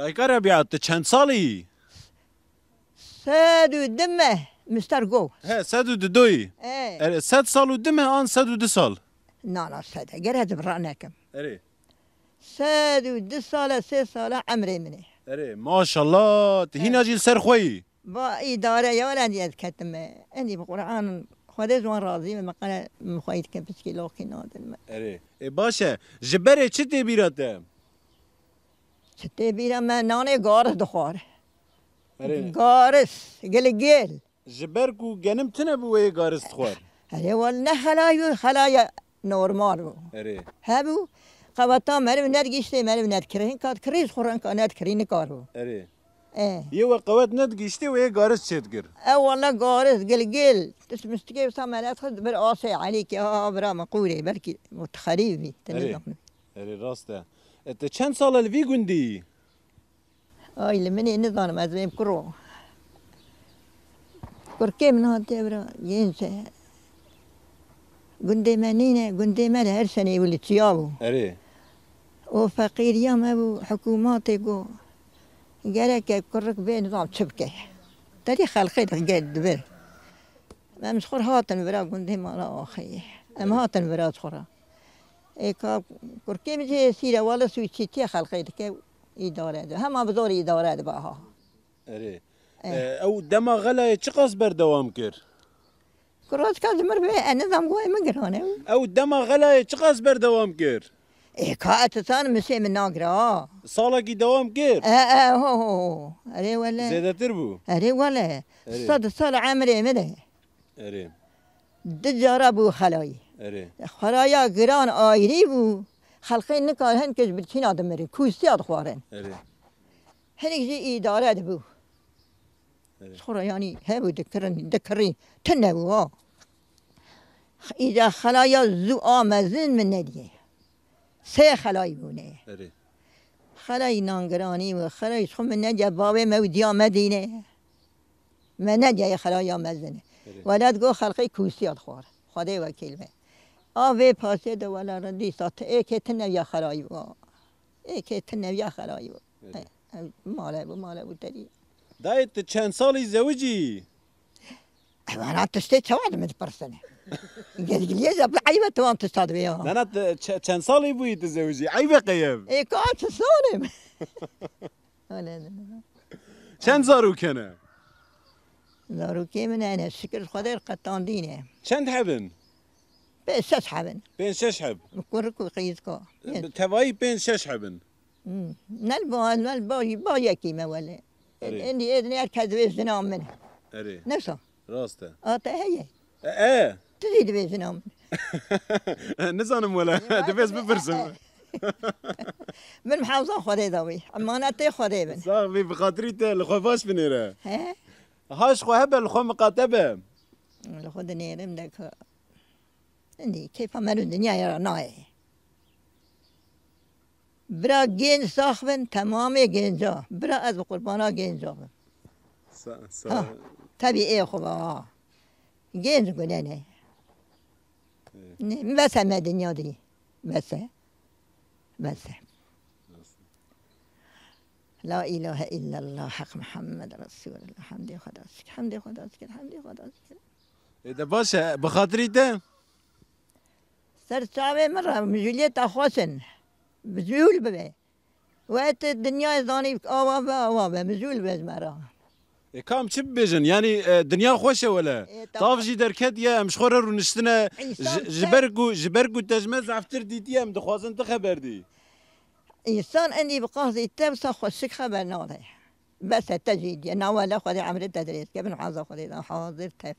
دایکار بیاد چند سالی؟ سد و دمه مستر گو. ها 102. 100 سال و دمه آن 102 سال. نه سد اگر هد برانکم. اره. 102 سال 3 سال عمری منه. اره ماشاءالله هینا جیل سرخویی. با اداره یا ولدیت کتمه. انی بقرآن خدا زمان راضی مقاله مخاید که بسکی لاقی نادم. اره. باشه جبره چه تبیراته؟ چه تبیرم من نانه گارس دخواره. اره. گارس گل. جبر کو گنم تنه بوی گارس خوار. اره ولی خلایا نورمال بو. اره. هبو قوتا مرو ندگیشته مرو ندکرین کات کریز خورن که ندکرین کارو. اره. یه وقت ندگیشته و یه گارس چتگر. والله گارس گل. تسمستگی و سامانات خود بر آسه علی که برا مقوله برکی متخریبی. اره راسته. ات چند سال الوی گندی؟ آی لمنی نزانم از ویم کرو. کرکی من هاتی برا ینسه. گنده منینه گنده من هر سنه ولی تیابو. اره. و فقیریام ابو حکوماتی گو. گره که کرک به نظام چبکه. داری خلقی دقیق دبر. من مسخور هاتن برا گنده مالا آخیه. ام هاتن برا تخورا. ایکا کرکی میشه سیره والا سویچیتی خلقی که اداره ده. هم بزور اداره ده باها. اره. او دما غلا چقاس بردوام کر؟ کراس کاز مر به نظام گوی مگرانه. او دما غلا چقاس بردوام کر؟ ایکا اتسان میشه من ناگرا. سالا کی دوام کر؟ هو. اره ولا. زیاده تر بو. اره ولا. 100 سال عمره مده. اره. دجارا بو خلایی. اره. خلایا گران آیری بو. خلقی نکار هن کش برچین آدم مری. کوسیاد خوارن. اره. هنیک جی اداره ده بو. خورا یعنی هبو دکرین تنه بو. ایجا خلایا زو آمزن من ندیه. سه خلای بونه. اره. خلای نانگرانی و خلای شخم من نجا بابه مودیا مدینه. من نجا خلایا مزنه. ولد گو خلقی کوسیاد خوار. خدا وکیل به. آوه پاسه دو ولا ردی سات ایک تنویا خلای بو. ایک تنویا خلای بو. ماله بو تری. دایت چند سالی زوجی؟ انا تشتي تواد متبرسنه. قال لي يا زبل عيبه توان تصاد بيها. انا چند سالی بوی تزوجی؟ عیبه قیم. اي كانت صارم. ولا چند زارو کنه؟ زارو كي من انا شكر خدير قطان دينه. چند حبن؟ بس حبن. بین 6 حب. كوركو قيسكو. توایی بین 6 حبن. نلبا با يكي ما ولا. عندي اذن اركز بزنام منه. اره. نفسه. راسته. هي. تزيد بزنام. نزانم ولا دبس بپرسم. من محافظه خدي ضوي امانتي خدي بن صاحبي بخاطري الخفاش بنيره ها هاش خو هبل خو مقاتبه خد نيرم دك عندي كيف عملوا الدنيا يا ناي برا جين صاحبن تمام جينجا برا از قربانا جينجا تبي ايه خو جينج قلنا بس ما الدنيا دي بس لا إله إلا الله حق محمد رسول الله حمدي خداسك حمدي خداسك إذا باشا بخاطري ده سر صعبة مرة مجولية أخوسن مجول ببي وقت الدنيا زاني آوابا مجول بز مرة كام چه بيجن يعني دنيا خوشه ولا طاف جي دركت يا مشخوره رو نشتنا جبرگو تجمز عفتر ديتي ام دخوازن تخبر دي إنسان عندي بقاضي تبصى خوشك خبر ناضي بس تجيد أنا ولا خذي عمري تدريس كابن حاضر خذي حاضر تف